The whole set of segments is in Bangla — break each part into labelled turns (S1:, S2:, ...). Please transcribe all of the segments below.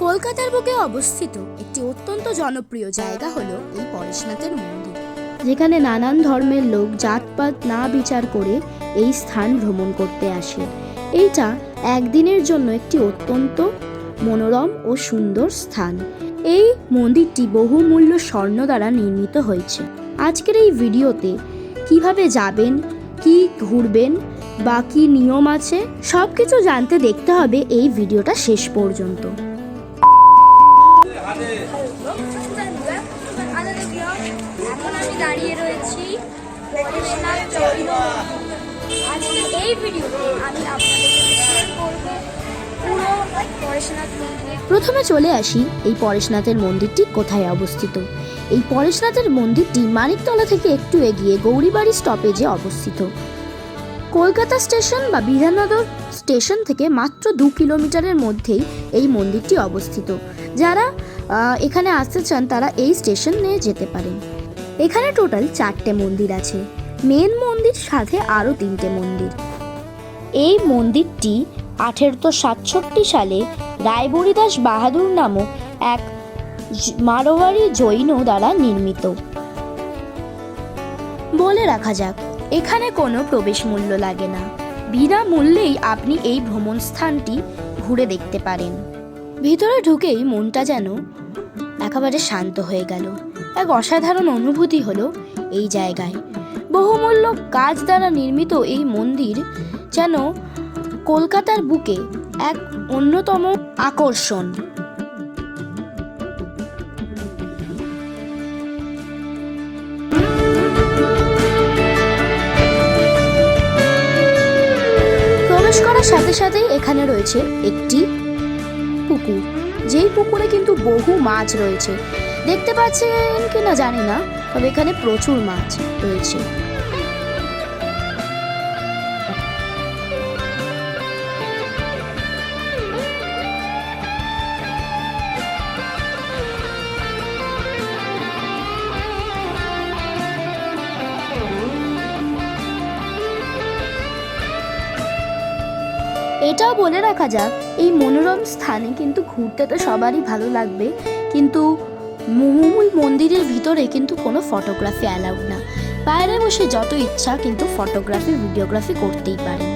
S1: কলকাতার বুকে অবস্থিত একটি অত্যন্ত জনপ্রিয় জায়গা হলো এই পরেশনাথের মন্দির, যেখানে নানান ধর্মের লোক জাতপাত না বিচার করে এই স্থান ভ্রমণ করতে আসে। এইটা একদিনের জন্য একটি অত্যন্ত মনোরম ও সুন্দর স্থান। এই মন্দিরটি বহুমূল্য স্বর্ণ দ্বারা নির্মিত হয়েছে। আজকের এই ভিডিওতে কিভাবে যাবেন, কি ঘুরবেন বা কি নিয়ম আছে, সব কিছু জানতে দেখতে হবে এই ভিডিওটা শেষ পর্যন্ত।
S2: এখন আমি দাঁড়িয়ে রয়েছি পরেশনাথ জৈন মন্দির। আজকে এই ভিডিওতে আমি আপনাদের সাথে শেয়ার করব পুরো পরেশনাথ মন্দির।
S1: প্রথমে চলে আসি এই পরেশনাথের মন্দিরটি কোথায় অবস্থিত। এই পরেশনাথের মন্দিরটি মানিকতলা থেকে একটু এগিয়ে গৌরীবাড়ি স্টপেজে অবস্থিত। কলকাতা স্টেশন বা বিধাননগর স্টেশন থেকে মাত্র 2 কিলোমিটারের মধ্যেই এই মন্দিরটি অবস্থিত। যারা এখানে আসতে চান তারা এই স্টেশন নিয়ে যেতে পারেন। এখানে টোটাল 4টে মন্দির আছে, মেন মন্দির সাথে আরও 3টে মন্দির। এই মন্দিরটি 1867 সালে রায়বরিদাস বাহাদুর নামক এক মারোয়ারি জৈন দ্বারা নির্মিত। বলে রাখা যাক, এখানে কোনো প্রবেশ মূল্য লাগে না, বিনামূল্যেই আপনি এই ভ্রমণ স্থানটি ঘুরে দেখতে পারেন। ভিতরে ঢুকেই মনটা যেন একেবারে শান্ত হয়ে গেল। এক অসাধারণ অনুভূতি হলো এই জায়গায়। বহুমূল্য কাজ দ্বারা নির্মিত এই মন্দির যেন কলকাতার বুকে এক অন্যতম আকর্ষণ। প্রবেশ করার সাথে সাথেই এখানে রয়েছে একটি পুকুর, যেই পুকুরে কিন্তু বহু মাছ রয়েছে। দেখতে পাচ্ছেন কিনা জানি না, তবে এখানে প্রচুর মাছ রয়েছে। এটাও বলে রাখা যাক, এই মনোরম স্থানে কিন্তু ঘুরতে তো সবারই ভালো লাগবে, কিন্তু মূল মন্দিরের ভিতরে কিন্তু কোনো ফটোগ্রাফি অ্যালাউড না। বাইরে বসে যত ইচ্ছা কিন্তু ফটোগ্রাফি ভিডিওগ্রাফি করতেই পারেন।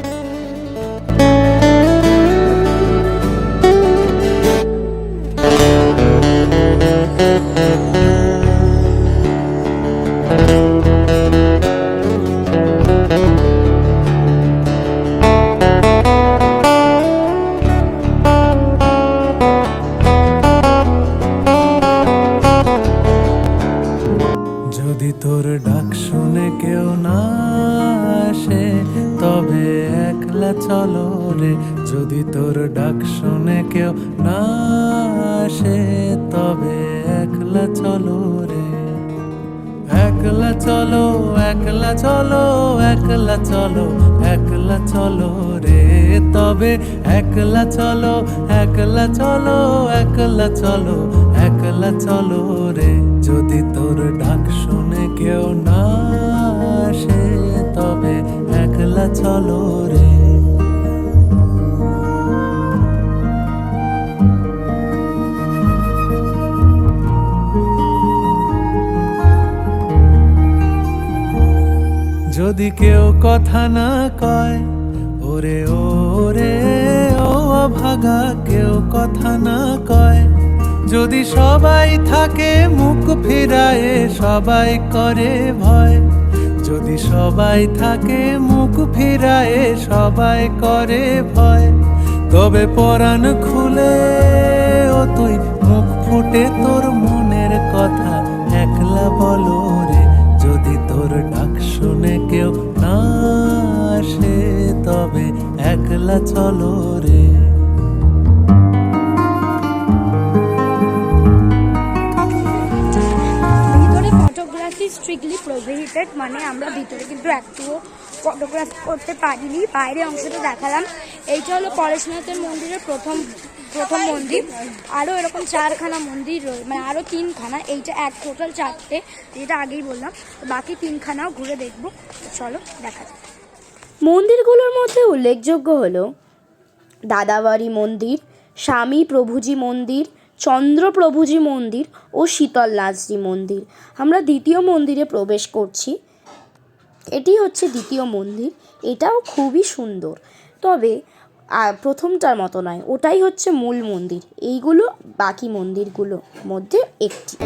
S3: যদি তোর ডাক শুনে কেউ না আসে তবে একলা চলো রে। যদি তোর ডাক শুনে কেউ না আসে তবে একলা চলো রে। একলা চলো, একলা চলো, একলা চলো, একলা চলো রে। তবে একলা চলো, একলা চলো, একলা চলো, একলা চলো রে। যদি তোর ডাক শুনে কেউ না আসে তবে একলা চলো রে। যদি কেউ কথা না কয়, ওরে ওরে ও অভাগা, কেউ কথা না কয়। যদি সবাই থাকে মুখ ফিরায়ে, সবাই করে ভয়। যদি সবাই থাকে মুখ ফিরায়ে, সবাই করে ভয়। তবে পরাণ খুলে ও তুই মুখ ফুটে তোর মনের কথা একলা বলো রে। যদি তোর ডাক শুনে কেউ না আসে তবে একলা চলো রে।
S2: ভিতরে ফটোগ্রাফি স্ট্রিক্টলি প্রোহিবিটেড, মানে আমরা ভিতরে কিন্তু একটুও ফটোগ্রাফি করতে পারিনি। বাইরে অংশটা দেখালাম। এইটা হলো পরেশনাথের মন্দিরের প্রথম মন্দির। আরও এরকম 4খানা মন্দির মানে আরও 3খানা, এইটা এক টোটাল 4টে, যেটা আগেই বললাম। বাকি 3খানাও ঘুরে দেখবো, চলো দেখা যাক।
S1: মন্দিরগুলোর মধ্যে উল্লেখযোগ্য হলো দাদাবাড়ি মন্দির, স্বামী প্রভুজি মন্দির, চন্দ্র প্রভুজি মন্দির ও শীতলনাথজি মন্দির। আমরা দ্বিতীয় মন্দিরে প্রবেশ করছি। এটি হচ্ছে দ্বিতীয় মন্দির, এটাও খুবই সুন্দর, তবে প্রথমটার মতো নয়, ওটাই হচ্ছে মূল মন্দির। এইগুলো বাকি মন্দিরগুলোর মধ্যে একটি।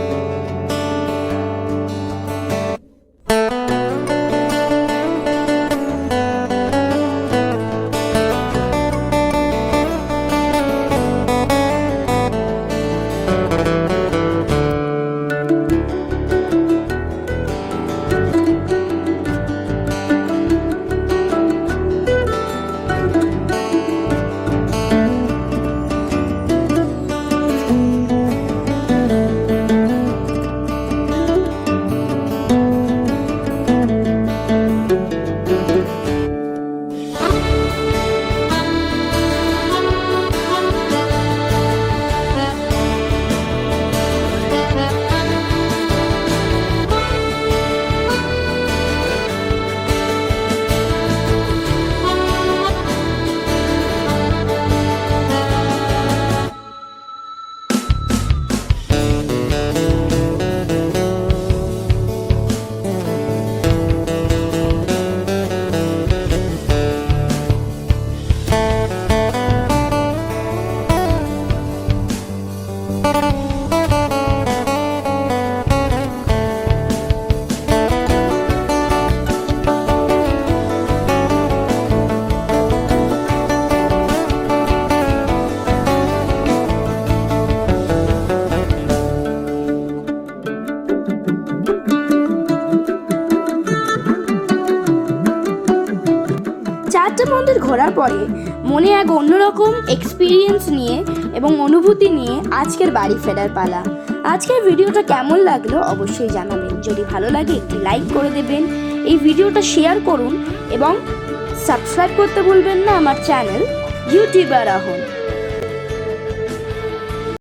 S1: চারটে মন্দির ঘোরার পরে মনে এক অন্যরকম এক্সপিরিয়েন্স নিয়ে এবং অনুভূতি নিয়ে আজকের বাড়ি ফেরার পালা। আজকের ভিডিওটা কেমন লাগলো অবশ্যই জানাবেন। যদি ভালো লাগে একটি লাইক করে দেবেন, এই ভিডিওটা শেয়ার করুন এবং সাবস্ক্রাইব করতে ভুলবেন না আমার চ্যানেল ইউটিউবার আহন।